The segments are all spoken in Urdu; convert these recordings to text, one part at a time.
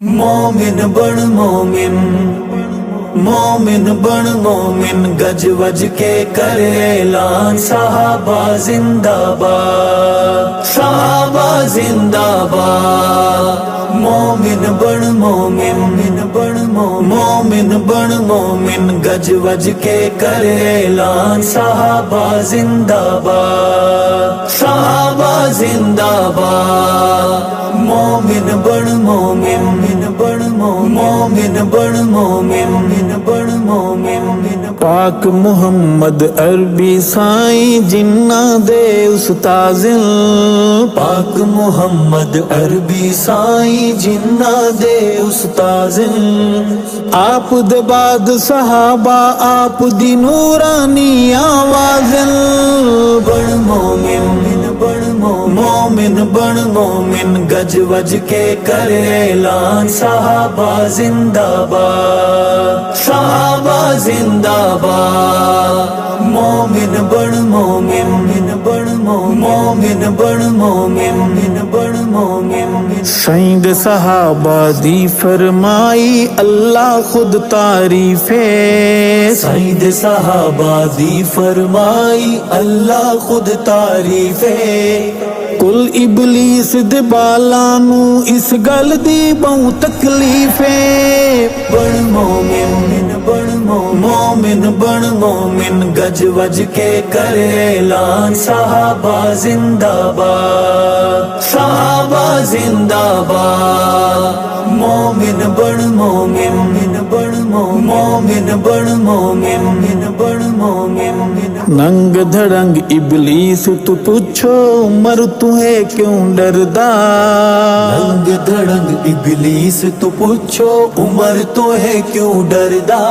مومن بن مومن، مومن بن مومن، گج وج کے کرے اعلان، صحابہ زندہ باد، صحابہ زندہ باد۔ مومن بن مومن، مومن بن مومن، گج وج کے کرے اعلان، صحابہ زندہ باد، صحابہ زندہ باد۔ مومن بن مومن، مومن بن مومن، پاک محمد عربی سائیں جنہ دے استاذ، پاک محمد عربی سائیں جنہ دے استاذ، آپ دے بعد صحابہ آپ دی نورانی آواز، بن مومن، مومن بن مومن، گج وج کے کرے اعلان، صحابہ زندہ باد، صحابہ زندہ باد۔ مومن بن مومن، مومن بن مومن، سائیں دے صحابہ دی فرمائی اللہ خود تعریف ہے، سائیں دے صحابہ دی فرمائی اللہ خود تعریف ہے۔ کل ابلیس دے بالانو اس گل دی بہو تکلیف ہے، بن مومن، مومن بن مومن، گج وج کے کرے اعلان، صحابہ زندہ باد، صحابہ زندہ باد۔ مومن بن مومن، مومن بن مومن، ننگ دھڑنگ ابلیس تو پوچھو عمر تمہیں کیوں ڈردا، ننگ دھڑنگ ابلیس تو پوچھو عمر تو ہے کیوں ڈردا،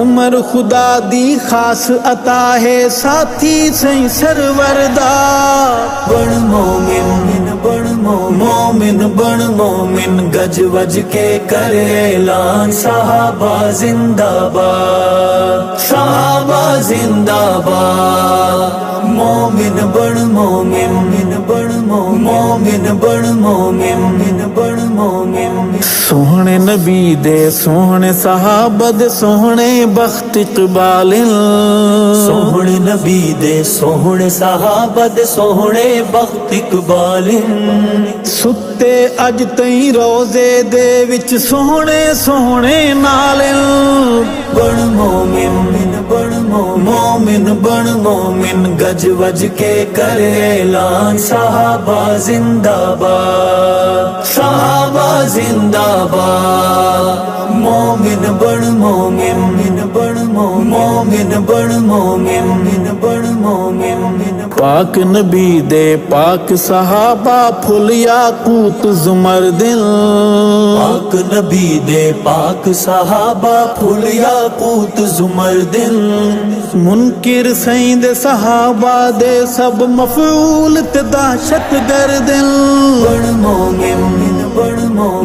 عمر خدا دی خاص عطا ہے ساتھی سائیں سروردا، بن مومن، مومن بن مومن، گج وج کے کرے اعلان، صحابہ زندہ باد، صحابہ زندہ باد۔ مومن بن مومن، مومن بن مومن، سوہنے نبی دے سوہنے صحابہ دے سوہنے بخت اقبال، سوہنے نبی دے سوہنے صحابہ دے سوہنے بخت اقبال، ستے اج تئیں روزے دے وچ سوہنے سوہنے نال، بن مومن، مومن بن مومن، گج وج کے کرے اعلان، صحابہ زندہ باد، صحابہ زندہ باد۔ مومن بن مومن، مومن بن مومن، پاک نبی دے پاک صحابہ پھل یاقوت زمر دل، پاک نبی دے پاک صحابہ پھل یاقوت زمر دل، منکر سائیں دے صحابہ دے سب مفعول تے دہشت گردل، بن مومن،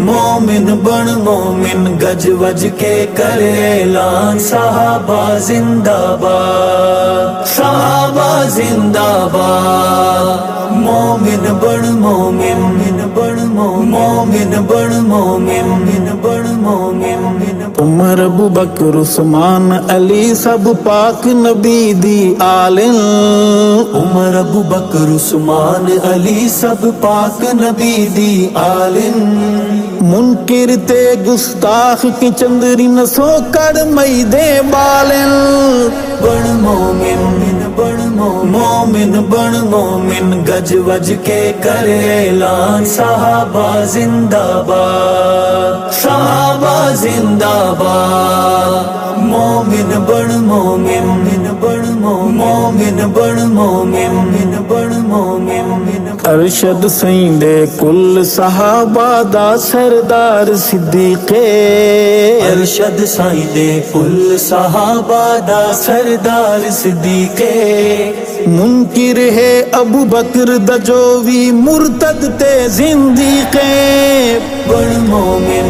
مومن بن مومن، گج وج کے کرے اعلان، صحابہ زندہ باد، صحابہ زندہ باد۔ مومن بن مومن، مومن بن مومن، عمر ابو بکر عثمان علی سب پاک نبی دی آل، عمر ابو بکر عثمان علی سب پاک نبی دی آل، منکر تے گستاخ کی چندری نسو کر مئی دے بال، بن مومن، مومن بن مومن، گج وج کے کرے اعلان، صحابہ زندہ باد، صحابہ زندہ باد۔ مومن بن مومن، مومن بن مومن، ارشد سائیں دے کل صحابہ دا سردار صدیق، ارشد سائیں دے کل صحابہ دا سردار صدیق، منکر ہے ابو بکر دا جو بھی مرتد تے زندیق، بن مومن،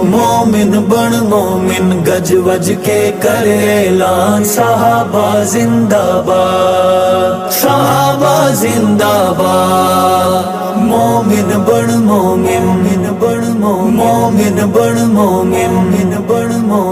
مومن بن مومن، گج وج کے کرے اعلان، صحابہ زندہ باد، صحابہ زندہ باد۔ مومن بن مومن، مومن بن مومن بن مومن